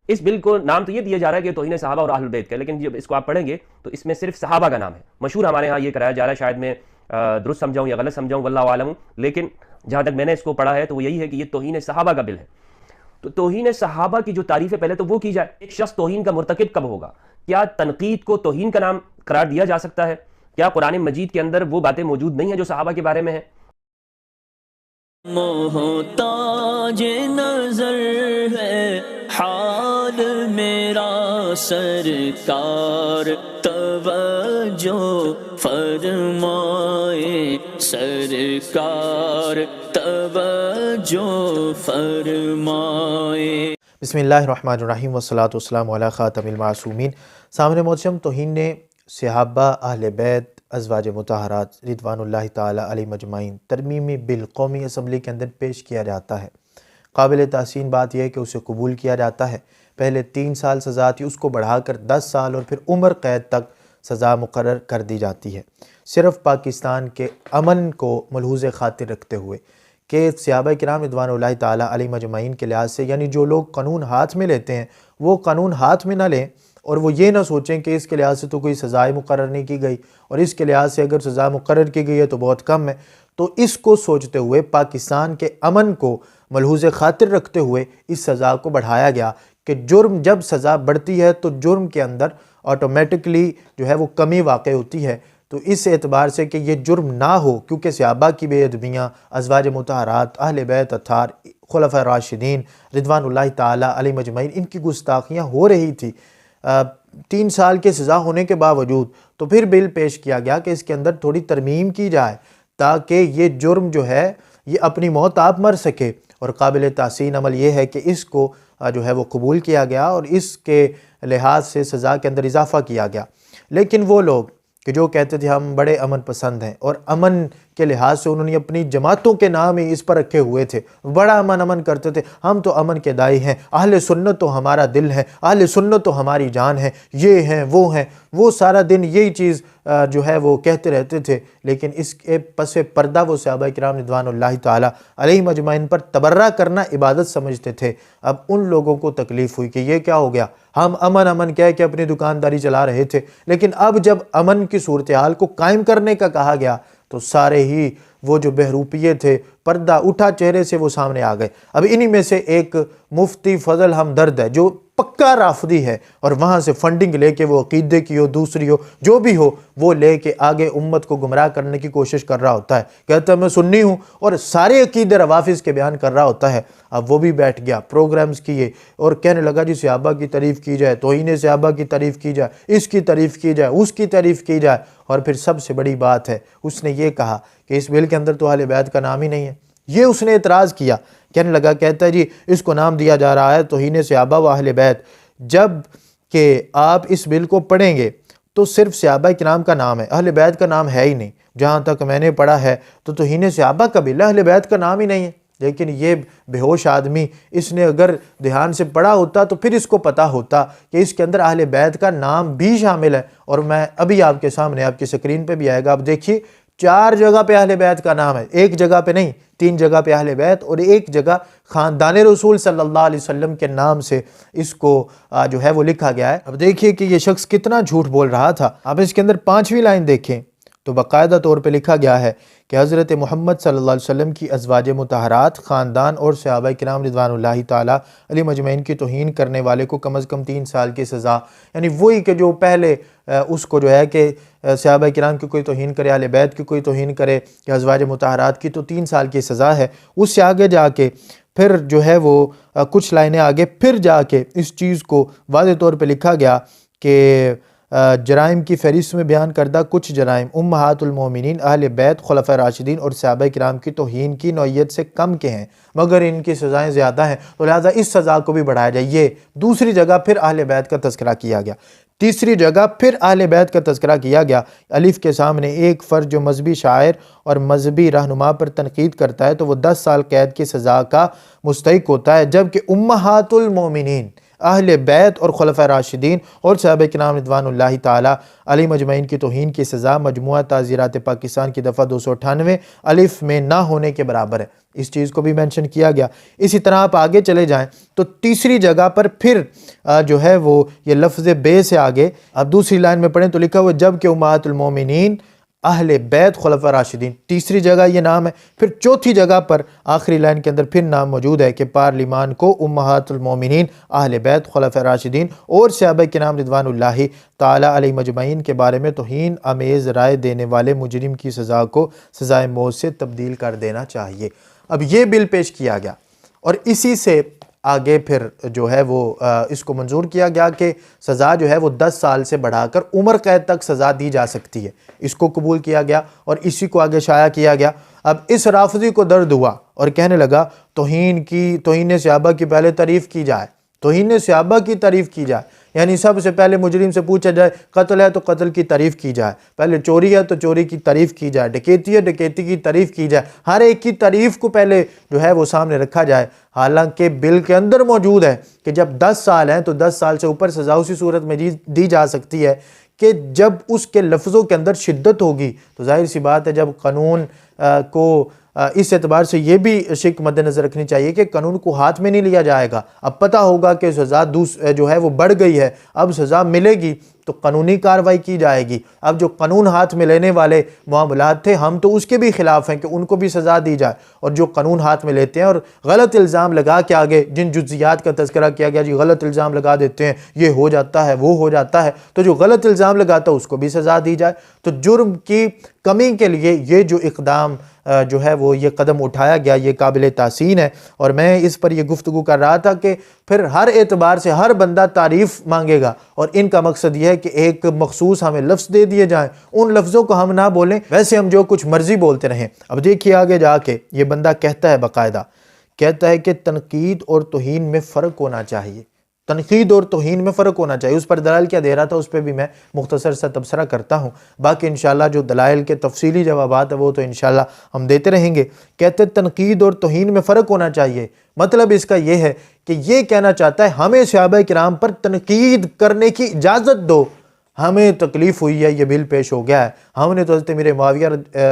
اس بل کو نام تو یہ دیا جا رہا ہے کہ توہین صحابہ اور اہل البیت کا، لیکن جب اس کو آپ پڑھیں گے تو اس میں صرف صحابہ کا نام ہے۔ مشہور ہمارے ہاں یہ کرایا جا رہا ہے، شاید میں درست سمجھاؤں یا غلط سمجھاؤں، واللہ عالم، لیکن جہاں تک میں نے اس کو پڑھا ہے تو وہ یہی ہے کہ یہ توہین صحابہ کا بل ہے۔ تو توہین صحابہ کی جو تعریف ہے پہلے تو وہ کی جائے۔ ایک شخص توہین کا مرتکب کب ہوگا؟ کیا تنقید کو توہین کا نام قرار دیا جا سکتا ہے؟ کیا قرآن مجید کے اندر وہ باتیں موجود نہیں ہیں جو صحابہ کے بارے میں ہیں؟ محتاج نظر ہے حال میرا سرکار، توجہ فرمائے سرکار، توجہ فرمائے۔ بسم اللہ الرحمن الرحیم والصلاۃ والسلام علی خاتم المعصومین۔ سامنے محترم، توہین نے صحابہ، اہل بیت، ازواج مطہرات رضوان اللہ تعالی علیہم اجمعین ترمیمی بل قومی اسمبلی کے اندر پیش کیا جاتا ہے۔ قابل تحسین بات یہ ہے کہ اسے قبول کیا جاتا ہے۔ پہلے 3 سال سزا تھی، اس کو بڑھا کر 10 سال اور پھر عمر قید تک سزا مقرر کر دی جاتی ہے، صرف پاکستان کے امن کو ملحوظ خاطر رکھتے ہوئے کہ صحابہ کرام رضوان اللہ تعالیٰ علیہم اجمعین کے لحاظ سے، یعنی جو لوگ قانون ہاتھ میں لیتے ہیں وہ قانون ہاتھ میں نہ لیں اور وہ یہ نہ سوچیں کہ اس کے لحاظ سے تو کوئی سزائے مقرر نہیں کی گئی اور اس کے لحاظ سے اگر سزا مقرر کی گئی ہے تو بہت کم ہے۔ تو اس کو سوچتے ہوئے پاکستان کے امن کو ملحوظ خاطر رکھتے ہوئے اس سزا کو بڑھایا گیا کہ جرم جب سزا بڑھتی ہے تو جرم کے اندر آٹومیٹکلی جو ہے وہ کمی واقع ہوتی ہے۔ تو اس اعتبار سے کہ یہ جرم نہ ہو، کیونکہ صحابہ کی بے ادبیاں، ازواج مطہرات، اہل بیت اطہار، خلفاء راشدین رضوان اللہ تعالیٰ علیہم اجمعین، ان کی گستاخیاں ہو رہی تھی 3 سال کے سزا ہونے کے باوجود، تو پھر بل پیش کیا گیا کہ اس کے اندر تھوڑی ترمیم کی جائے تاکہ یہ جرم جو ہے یہ اپنی موت آپ مر سکے۔ اور قابل تحسین عمل یہ ہے کہ اس کو جو ہے وہ قبول کیا گیا اور اس کے لحاظ سے سزا کے اندر اضافہ کیا گیا۔ لیکن وہ لوگ کہ جو کہتے تھے ہم بڑے امن پسند ہیں اور امن کے لحاظ سے انہوں نے اپنی جماعتوں کے نام ہی اس پر رکھے ہوئے تھے، بڑا امن کرتے تھے، ہم تو امن کے دائی ہیں، اہل سنت تو ہمارا دل ہے، اہل سنت تو ہماری جان ہے، یہ ہیں وہ سارا دن یہی چیز جو ہے وہ کہتے رہتے تھے، لیکن اس کے پس پردہ وہ صحابہ کرام رضوان اللہ تعالیٰ علیہم اجمعین پر تبرہ کرنا عبادت سمجھتے تھے۔ اب ان لوگوں کو تکلیف ہوئی کہ یہ کیا ہو گیا، ہم امن کہہ کے اپنی دکانداری چلا رہے تھے، لیکن اب جب امن کی صورتحال کو قائم کرنے کا کہا گیا تو سارے ہی وہ جو بہروپیے تھے، پردہ اٹھا چہرے سے، وہ سامنے آ گئے۔ اب انہی میں سے ایک مفتی فضل ہمدرد ہے جو پکا رافضی ہے اور وہاں سے فنڈنگ لے کے وہ عقیدے کی ہو، دوسری ہو، جو بھی ہو، وہ لے کے آگے امت کو گمراہ کرنے کی کوشش کر رہا ہوتا ہے، کہتا ہے میں سنی ہوں اور سارے عقیدے روافض کے بیان کر رہا ہوتا ہے۔ اب وہ بھی بیٹھ گیا، پروگرامز کیے اور کہنے لگا جی صحابہ کی تعریف کی جائے، توہین صحابہ کی تعریف کی جائے، اس کی تعریف کی جائے، اس کی تعریف کی جائے، اور پھر سب سے بڑی بات ہے اس نے یہ کہا کہ اس بل کے اندر تو اہل بیت کا نام ہی نہیں ہے۔ یہ اس نے اعتراض کیا، کہنے لگا، کہتا ہے جی اس کو نام دیا جا رہا ہے توہین صحابہ و اہل بیت، جب کہ آپ اس بل کو پڑھیں گے تو صرف صحابہ کرام کا نام ہے، اہل بیت کا نام ہے ہی نہیں۔ جہاں تک میں نے پڑھا ہے تو توہین صحابہ کا بل، اہل بیت کا نام ہی نہیں ہے۔ لیکن یہ بے ہوش آدمی، اس نے اگر دھیان سے پڑھا ہوتا تو پھر اس کو پتا ہوتا کہ اس کے اندر اہل بیت کا نام بھی شامل ہے، اور میں ابھی آپ کے سامنے، آپ کی سکرین پہ بھی آئے گا، آپ دیکھیے 4 جگہ پہ اہل بیت کا نام ہے، ایک جگہ پہ نہیں، 3 جگہ پہ اہل بیت اور ایک جگہ خاندان رسول صلی اللہ علیہ وسلم کے نام سے اس کو جو ہے وہ لکھا گیا ہے۔ اب دیکھیے کہ یہ شخص کتنا جھوٹ بول رہا تھا۔ اب اس کے اندر 5ویں لائن دیکھیں تو باقاعدہ طور پہ لکھا گیا ہے کہ حضرت محمد صلی اللہ علیہ وسلم کی ازواج مطہرات، خاندان اور صحابہ کرام رضوان اللہ تعالیٰ علیہم اجمعین کی توہین کرنے والے کو کم از کم 3 سال کی سزا، یعنی وہی کہ جو پہلے اس کو جو ہے کہ صحابہ کرام کی کوئی توہین کرے، اہل بیت کی کوئی توہین کرے یا ازواج مطہرات کی، تو 3 سال کی سزا ہے۔ اس سے آگے جا کے پھر جو ہے وہ کچھ لائنیں آگے پھر جا کے اس چیز کو واضح طور پہ لکھا گیا کہ جرائم کی فہرست میں بیان کردہ کچھ جرائم امہات المومنین، اہل بیت، خلفاء راشدین اور صحابہ کرام کی توہین کی نوعیت سے کم کے ہیں، مگر ان کی سزائیں زیادہ ہیں، تو لہٰذا اس سزا کو بھی بڑھایا جائے۔ یہ دوسری جگہ پھر اہل بیت کا تذکرہ کیا گیا، تیسری جگہ پھر اہل بیت کا تذکرہ کیا گیا۔ الف کے سامنے ایک فرد جو مذہبی شاعر اور مذہبی رہنما پر تنقید کرتا ہے تو وہ 10 سال قید کی سزا کا مستحق ہوتا ہے، جبکہ امہات المومنین، اہل بیت اور خلفۂ راشدین اور صحابہ کرام رضوان اللہ تعالی علیہ مجمعین کی توہین کی سزا مجموعہ تعزیرات پاکستان کی دفعہ 298 الف میں نہ ہونے کے برابر ہے۔ اس چیز کو بھی مینشن کیا گیا۔ اسی طرح آپ آگے چلے جائیں تو تیسری جگہ پر پھر جو ہے وہ یہ لفظ بے سے آگے آپ دوسری لائن میں پڑھیں تو لکھا ہوا جب کہ امہات المومنین اہل بیت خلفاء راشدین، تیسری جگہ یہ نام ہے۔ پھر چوتھی جگہ پر آخری لائن کے اندر پھر نام موجود ہے کہ پارلیمان کو امہات المومنین اہل بیت خلفاء راشدین اور صحابہ کرام رضوان اللہ تعالی علیہ مجمعین کے بارے میں توہین آمیز رائے دینے والے مجرم کی سزا کو سزائے موت سے تبدیل کر دینا چاہیے۔ اب یہ بل پیش کیا گیا اور اسی سے آگے پھر جو ہے وہ اس کو منظور کیا گیا کہ سزا جو ہے وہ 10 سال سے بڑھا کر عمر قید تک سزا دی جا سکتی ہے۔ اس کو قبول کیا گیا اور اسی کو آگے شائع کیا گیا۔ اب اس رافضی کو درد ہوا اور کہنے لگا توہین صحابہ کی پہلے تعریف کی جائے، توہین صحابہ کی تعریف کی جائے، یعنی سب سے پہلے مجرم سے پوچھا جائے قتل ہے تو قتل کی تعریف کی جائے، پہلے چوری ہے تو چوری کی تعریف کی جائے، ڈکیتی ہے ڈکیتی کی تعریف کی جائے، ہر ایک کی تعریف کو پہلے جو ہے وہ سامنے رکھا جائے۔ حالانکہ بل کے اندر موجود ہے کہ جب 10 سال ہیں تو 10 سال سے اوپر سزا اسی صورت میں دی جا سکتی ہے کہ جب اس کے لفظوں کے اندر شدت ہوگی۔ تو ظاہر سی بات ہے جب قانون کو اس اعتبار سے یہ بھی شک مد نظر رکھنی چاہیے کہ قانون کو ہاتھ میں نہیں لیا جائے گا۔ اب پتہ ہوگا کہ سزا جو ہے وہ بڑھ گئی ہے، اب سزا ملے گی تو قانونی کارروائی کی جائے گی۔ اب جو قانون ہاتھ میں لینے والے معاملات تھے ہم تو اس کے بھی خلاف ہیں کہ ان کو بھی سزا دی جائے، اور جو قانون ہاتھ میں لیتے ہیں اور غلط الزام لگا کے آگے جن جزیات کا تذکرہ کیا گیا جی غلط الزام لگا دیتے ہیں، یہ ہو جاتا ہے وہ ہو جاتا ہے، تو جو غلط الزام لگاتا ہے اس کو بھی سزا دی جائے۔ تو جرم کی کمی کے لیے یہ جو اقدام جو ہے وہ یہ قدم اٹھایا گیا یہ قابل تحسین ہے، اور میں اس پر یہ گفتگو کر رہا تھا کہ پھر ہر اعتبار سے ہر بندہ تعریف مانگے گا، اور ان کا مقصد یہ ہے کہ ایک مخصوص ہمیں لفظ دے دیے جائیں، ان لفظوں کو ہم نہ بولیں، ویسے ہم جو کچھ مرضی بولتے رہیں۔ اب دیکھیے آگے جا کے یہ بندہ کہتا ہے باقاعدہ، کہتا ہے کہ تنقید اور توہین میں فرق ہونا چاہیے، تنقید اور توہین میں فرق ہونا چاہیے۔ اس پر دلائل کیا دے رہا تھا اس پہ بھی میں مختصر سا تبصرہ کرتا ہوں، باقی انشاءاللہ جو دلائل کے تفصیلی جوابات ہیں وہ تو انشاءاللہ ہم دیتے رہیں گے۔ کہتے ہیں تنقید اور توہین میں فرق ہونا چاہیے، مطلب اس کا یہ ہے کہ یہ کہنا چاہتا ہے ہمیں صحابہ کرام پر تنقید کرنے کی اجازت دو، ہمیں تکلیف ہوئی ہے یہ بل پیش ہو گیا ہے، ہم نے تو حضرت امیر معاویہ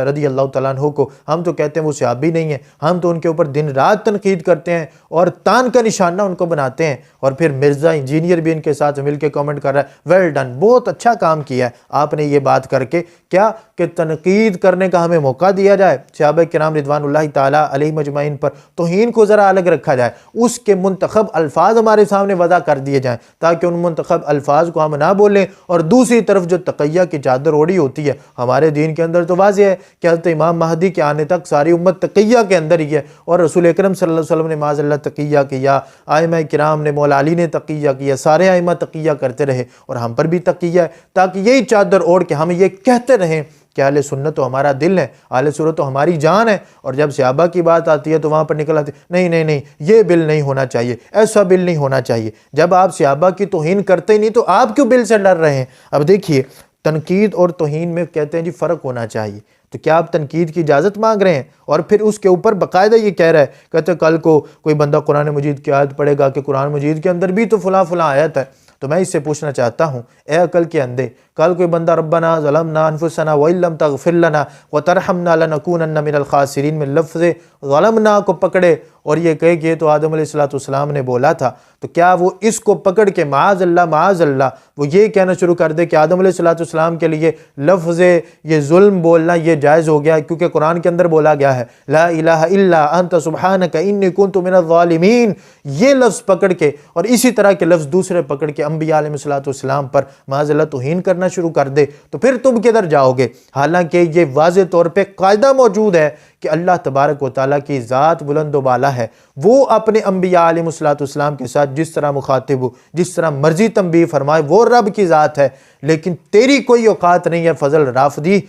رضی اللہ تعالیٰ عنہ کو ہم تو کہتے ہیں وہ صحابی نہیں ہیں، ہم تو ان کے اوپر دن رات تنقید کرتے ہیں اور تان کا نشانہ ان کو بناتے ہیں، اور پھر مرزا انجینئر بھی ان کے ساتھ مل کے کامنٹ کر رہا ہے ویل ڈن، بہت اچھا کام کیا ہے آپ نے یہ بات کر کے، کیا کہ تنقید کرنے کا ہمیں موقع دیا جائے، صحابہ کرام رضوان اللہ تعالیٰ علیہ مجمعین پر توہین کو ذرا الگ رکھا جائے، اس کے منتخب الفاظ ہمارے سامنے وضع کر دیے جائیں تاکہ ان منتخب الفاظ کو ہم نہ بولیں، اور دوسری طرف جو تقیہ کی چادر اوڑی ہوتی ہے ہمارے دین کے اندر تو واضح ہے کہ حضرت امام مہدی کے آنے تک ساری امت تقیہ کے اندر ہی ہے، اور رسول اکرم صلی اللہ علیہ وسلم نے معاذ اللہ تقیہ کیا، ائمہ کرام نے مولا علی نے تقیہ کیا، سارے ائمہ تقیہ کرتے رہے، اور ہم پر بھی تقیہ ہے تاکہ یہی چادر اوڑھ کے ہم یہ کہتے رہیں کہ اہل سنت تو ہمارا دل ہے، اہل سنت تو ہماری جان ہے، اور جب صحابہ کی بات آتی ہے تو وہاں پر نکل آتی نہیں نہیں نہیں یہ بل نہیں ہونا چاہیے، ایسا بل نہیں ہونا چاہیے۔ جب آپ صحابہ کی توہین کرتے ہی نہیں تو آپ کیوں بل سے ڈر رہے ہیں؟ اب دیکھیے تنقید اور توہین میں کہتے ہیں جی فرق ہونا چاہیے، تو کیا آپ تنقید کی اجازت مانگ رہے ہیں؟ اور پھر اس کے اوپر باقاعدہ یہ کہہ رہا ہے، کہتے ہیں کل کو کوئی بندہ قرآن مجید کی آیت پڑھے گا کہ قرآن مجید کے اندر بھی تو فلاں فلاں آیت ہے، تو میں اس سے پوچھنا چاہتا ہوں اے عقل کے اندھے، کل کوئی بندہ ربنا ظلمنا انفسنا وَإِن لَمْ تَغْفِرْ لَنَا وَتَرْحَمْنَا لَنَكُونَنَّ مِنَ الْخَاسِرِينَ میں لفظ ظلمنا کو پکڑے اور یہ کہے کہ یہ تو آدم علیہ السلام نے بولا تھا، تو کیا وہ اس کو پکڑ کے معاذ اللہ وہ یہ کہنا شروع کر دے کہ آدم علیہ السلام کے لیے لفظ یہ ظلم بولنا یہ جائز ہو گیا کیونکہ قرآن کے اندر بولا گیا ہے لا الہ الا انت سبحانک انی کنت من الظالمین، یہ لفظ پکڑ کے اور اسی طرح کے لفظ دوسرے پکڑ کے انبیاء علیہ السلام پر معاذ اللہ توہین کرنا شروع کر دے، تو پھر تم کدھر جاؤ گے؟ حالانکہ یہ واضح طور پہ قاعدہ موجود ہے کہ اللہ تبارک و تعالیٰ کی ذات بلند و بالا ہے، وہ اپنے انبیاء علیہ السلام کے ساتھ جس طرح مخاطب ہو، جس طرح مرضی تنبیہ فرمائے، وہ رب کی ذات ہے، لیکن تیری کوئی اوقات نہیں ہے فضل رافضی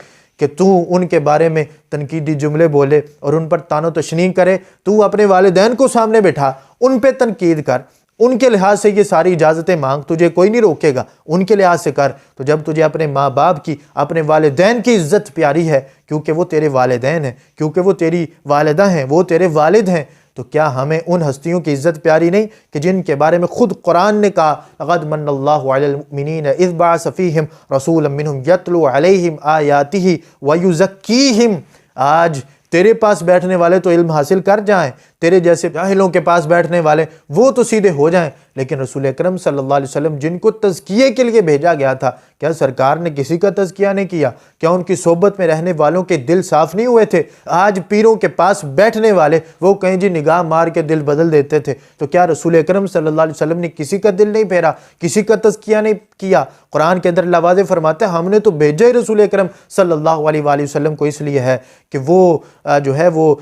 کہ تو ان کے بارے میں تنقیدی جملے بولے اور ان پر تان و تشنیع کرے۔ تو اپنے والدین کو سامنے بٹھا، ان پہ تنقید کر، ان کے لحاظ سے یہ ساری اجازتیں مانگ، تجھے کوئی نہیں روکے گا، ان کے لحاظ سے کر۔ تو جب تجھے اپنے ماں باپ کی، اپنے والدین کی عزت پیاری ہے کیونکہ وہ تیرے والدین ہیں، کیونکہ وہ تیری والدہ ہیں، وہ تیرے والد ہیں، تو کیا ہمیں ان ہستیوں کی عزت پیاری نہیں کہ جن کے بارے میں خود قرآن نے کہا لقد من اللہ علی المؤمنین اذ بعث فیہم رسولا منہم یتلو علیہم آیاتہ ویزکیہم۔ آج تیرے پاس بیٹھنے والے تو علم حاصل کر جائیں، تیرے جیسے جاہلوں کے پاس بیٹھنے والے وہ تو سیدھے ہو جائیں، لیکن رسول اکرم صلی اللہ علیہ وسلم جن کو تزکیے کے لیے بھیجا گیا تھا، کیا سرکار نے کسی کا تزکیہ نہیں کیا؟ کیا ان کی صحبت میں رہنے والوں کے دل صاف نہیں ہوئے تھے؟ آج پیروں کے پاس بیٹھنے والے وہ کہیں جی نگاہ مار کے دل بدل دیتے تھے، تو کیا رسول اکرم صلی اللہ علیہ وسلم نے کسی کا دل نہیں پھیرا، کسی کا تزکیہ نہیں کیا؟ قرآن کے اندر اللہ واضح فرماتا ہے ہم نے تو بھیجا ہی رسول اکرم صلی اللہ علیہ وآلہ وسلم کو اس لیے ہے کہ وہ جو ہے وہ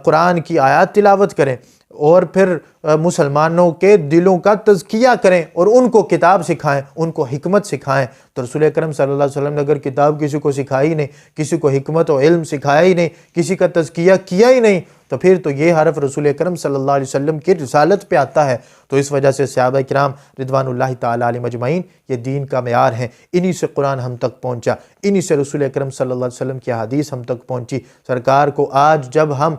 قرآن کی آیات تلاوت کریں اور پھر مسلمانوں کے دلوں کا تزکیہ کریں اور ان کو کتاب سکھائیں، ان کو حکمت سکھائیں۔ تو رسول اکرم صلی اللہ علیہ وسلم نے اگر کتاب کسی کو سکھائی نہیں، کسی کو حکمت و علم سکھایا ہی نہیں، کسی کا تزکیہ کیا ہی نہیں، تو پھر تو یہ حرف رسول اکرم صلی اللہ علیہ وسلم کی رسالت پہ آتا ہے۔ تو اس وجہ سے صحابہ کرام رضوان اللہ تعالیٰ علیہ مجمعین یہ دین کا معیار ہیں، انہی سے قرآن ہم تک پہنچا، انہی سے رسول اکرم صلی اللہ علیہ وسلم کی حدیث ہم تک پہنچی۔ سرکار کو آج جب ہم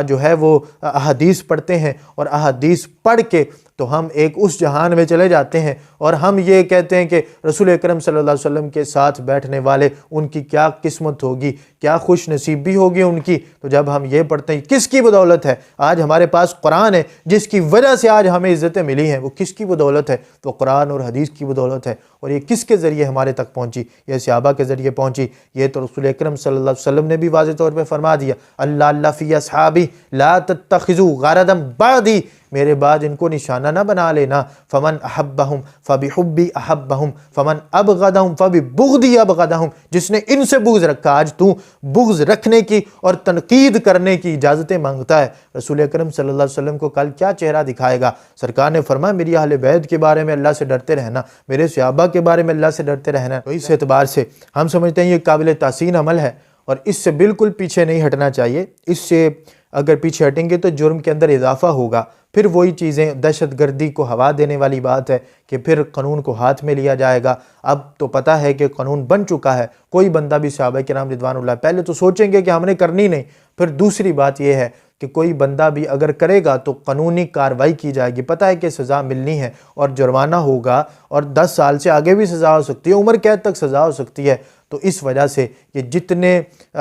جو ہے وہ احادیث پڑھتے ہیں اور احادیث پڑھ کے تو ہم ایک اس جہان میں چلے جاتے ہیں اور ہم یہ کہتے ہیں کہ رسول اکرم صلی اللہ علیہ وسلم کے ساتھ بیٹھنے والے ان کی کیا قسمت ہوگی، کیا خوش نصیبی ہوگی ان کی۔ تو جب ہم یہ پڑھتے ہیں کس کی بدولت ہے آج ہمارے پاس قرآن ہے، جس کی وجہ سے آج ہمیں عزتیں ملی ہیں، وہ کس کی بدولت ہے؟ تو قرآن اور حدیث کی بدولت ہے۔ اور یہ کس کے ذریعے ہمارے تک پہنچی؟ یہ صحابہ کے ذریعے پہنچی۔ یہ تو رسول اکرم صلی اللہ علیہ وسلم نے بھی واضح طور پہ فرما دیا اللہ اللہ فی اصحابی لا تتخذوا غرضا بعدی، میرے بعد ان کو نشانہ نہ بنا لینا۔ فمن احبہم فبحبی احبہم فمن ابغضہم فببغضی ابغضہم، جس نے ان سے بغض رکھا، آج تو بغض رکھنے کی اور تنقید کرنے کی اجازتیں مانگتا ہے۔ رسول اکرم صلی اللہ علیہ وسلم کو کل کیا چہرہ دکھائے گا؟ سرکار نے فرمایا میری اہل بیت کے بارے میں اللہ سے ڈرتے رہنا، میرے صحابہ کے بارے میں اللہ سے ڈرتے رہنا۔ تو اس اعتبار سے ہم سمجھتے ہیں یہ قابل تحسین عمل ہے اور اس سے بالکل پیچھے نہیں ہٹنا چاہیے۔ اس سے اگر پیچھے ہٹیں گے تو جرم کے اندر اضافہ ہوگا، پھر وہی چیزیں دہشت گردی کو ہوا دینے والی بات ہے کہ پھر قانون کو ہاتھ میں لیا جائے گا۔ اب تو پتہ ہے کہ قانون بن چکا ہے، کوئی بندہ بھی صحابہ کرام رضوان اللہ پہلے تو سوچیں گے کہ ہم نے کرنی نہیں، پھر دوسری بات یہ ہے کہ کوئی بندہ بھی اگر کرے گا تو قانونی کارروائی کی جائے گی، پتہ ہے کہ سزا ملنی ہے اور جرمانہ ہوگا اور 10 سال سے آگے بھی سزا ہو سکتی ہے، عمر قید تک سزا ہو سکتی ہے۔ تو اس وجہ سے یہ جتنے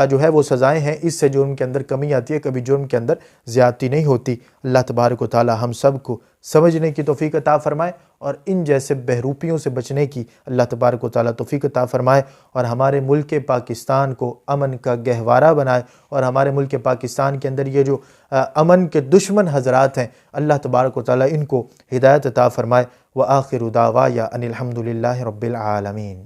جو ہے وہ سزائیں ہیں اس سے جرم کے اندر کمی آتی ہے، کبھی جرم کے اندر زیادتی نہیں ہوتی۔ اللہ تبارک و تعالی ہم سب کو سمجھنے کی توفیق عطا فرمائے اور ان جیسے بہروپیوں سے بچنے کی اللہ تبارک و تعالی توفیق عطا فرمائے اور ہمارے ملک پاکستان کو امن کا گہوارہ بنائے اور ہمارے ملک پاکستان کے اندر یہ جو امن کے دشمن حضرات ہیں اللہ تبارک و تعالی ان کو ہدایت عطا فرمائے۔ وآخر دعوایا ان الحمد للہ رب العالمین۔